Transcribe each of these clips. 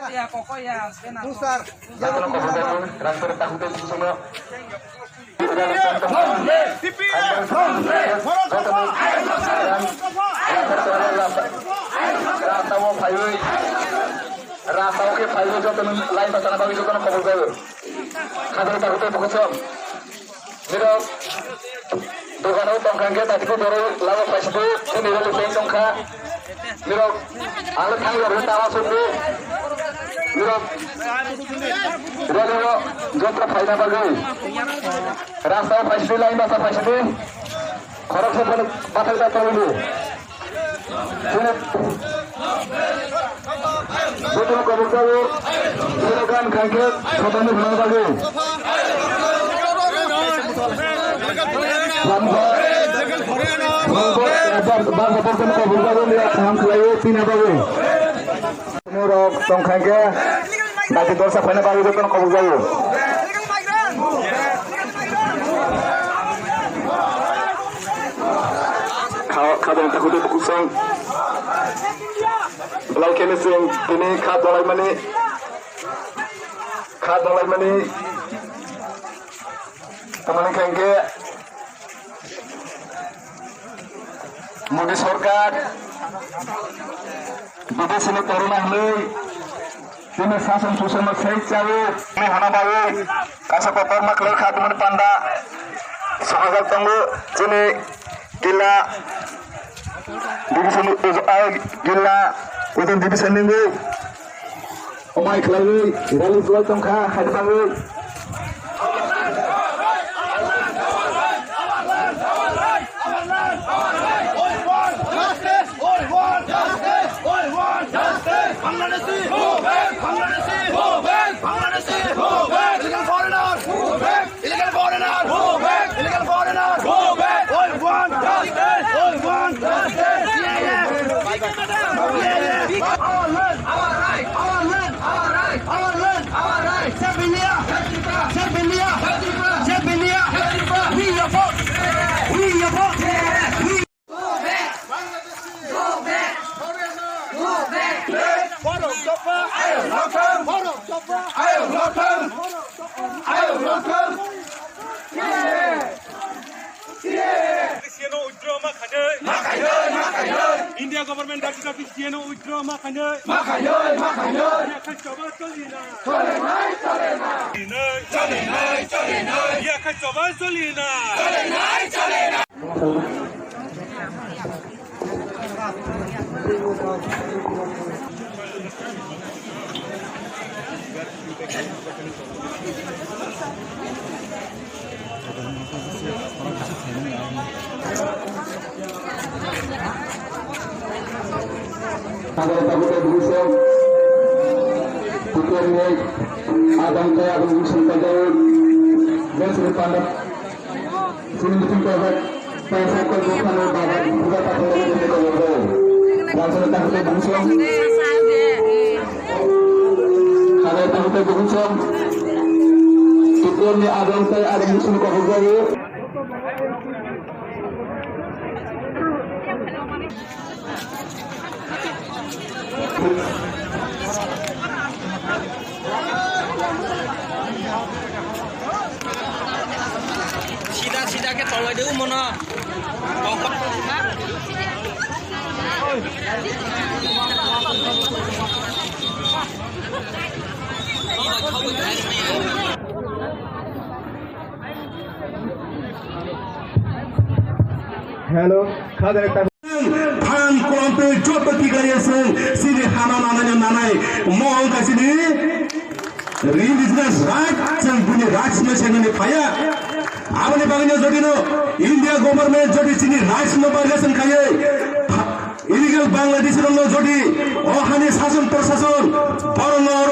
Ya pokoknya Pusar. Rasau ke fayu jotan lain pasana bagi jotan khobor gayo khadar takute buksom miro dogano tongkangge tadiku dore lawo paisbu ini rele pen tongka miro ala thang ro tawa sundu miro rele jotra faina bagi rasau paisbu lain basa paisbu khorok se batal ta tolu betul kabur kabur silakan kaget kotanya benar lagi Murok tongkangge nanti dosa fana baru itu kan kabur kabur kadang takut itu kusang Belai kenesing ini khat dolai mani teman kengke Modi Sarkar বিদেশ में corona हले ini शासन सुसन सही चावे में हना बावे कासा कोपर मकले खाद मन पांडा सहजल तंगु जने gila division gila udan division ningu omai khlai rally jual tongkha hadbangu India government that is official withdraw makanya ya kacoba solina ya kacoba solina Kadang takutnya berusaha Tukernya Adam kaya Adam berusaha kajau Dan sudah pandang Sini bikin kabar Pesa kau bukan babat Juga tak boleh kita kau Dan sudah takutnya berusaha Kadang takutnya berusaha Tukernya Adam kaya Adam berusaha kajau Sida ke tolong dia mana? Pokok. Hello, kader ধান কম্পে যত কি গাইছেন সিনি হানা নানা নানাই মল কাছিনি religious right जों बुनि rights में सेने फाया आबनि बागनि जदिनो इंडिया गवर्नमेंट जदि सिनि राइट्स न बागेसन खाये इलिगल बांग्लादेश रंग जदि अहानि शासन प्रशासन बरनर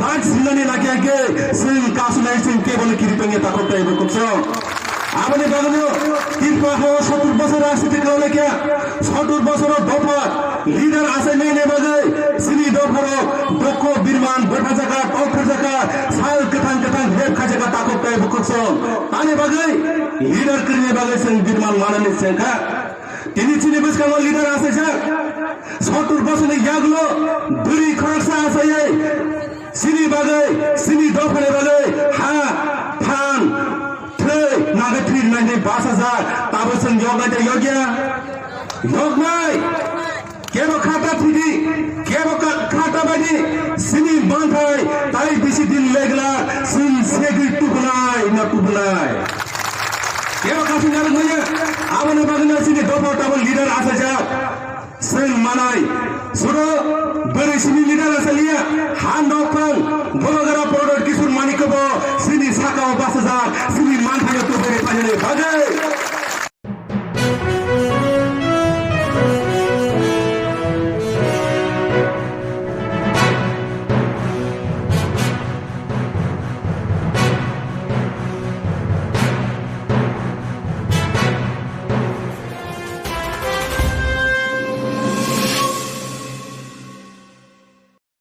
राइट्स हिनानि लागियागे जों कासुनाय जों केबल किरिपेंगे ताकताय बकुसो आबनि बागनि तिरपा 70 বছর রাজনীতি করলে কে 70 বছর দফা লিডার আছে নেই বাগে সিনি দফর দক্ষ বিরমান বটা জায়গা টফর জায়গা সাল কেথান কেথান হেব খা জায়গা তাকতায় বকুছ আনে বাগে লিডার করনে বাগে সং বিরমান মানানি সেখা তিনি চিনি বসকাম লিডার আছে স্যার 70 বছরে ইয়াগলো দুরি খরচা আছে bagai sini dofane bagai ha phan thei naga thir nai 5000 tabo sang yoga yognai kebo khata thidi kebo khata bagi sini banthai tai bisi din legla sin segi tukunai na tukunai kebo kasin jalan hoya abone bagna sini dopo tabo leader asa ja sen manai suro beri sini leader asa liya hand open gologara product kisur manikabo sini sakao 5000 sini manthai to beri pajane bagai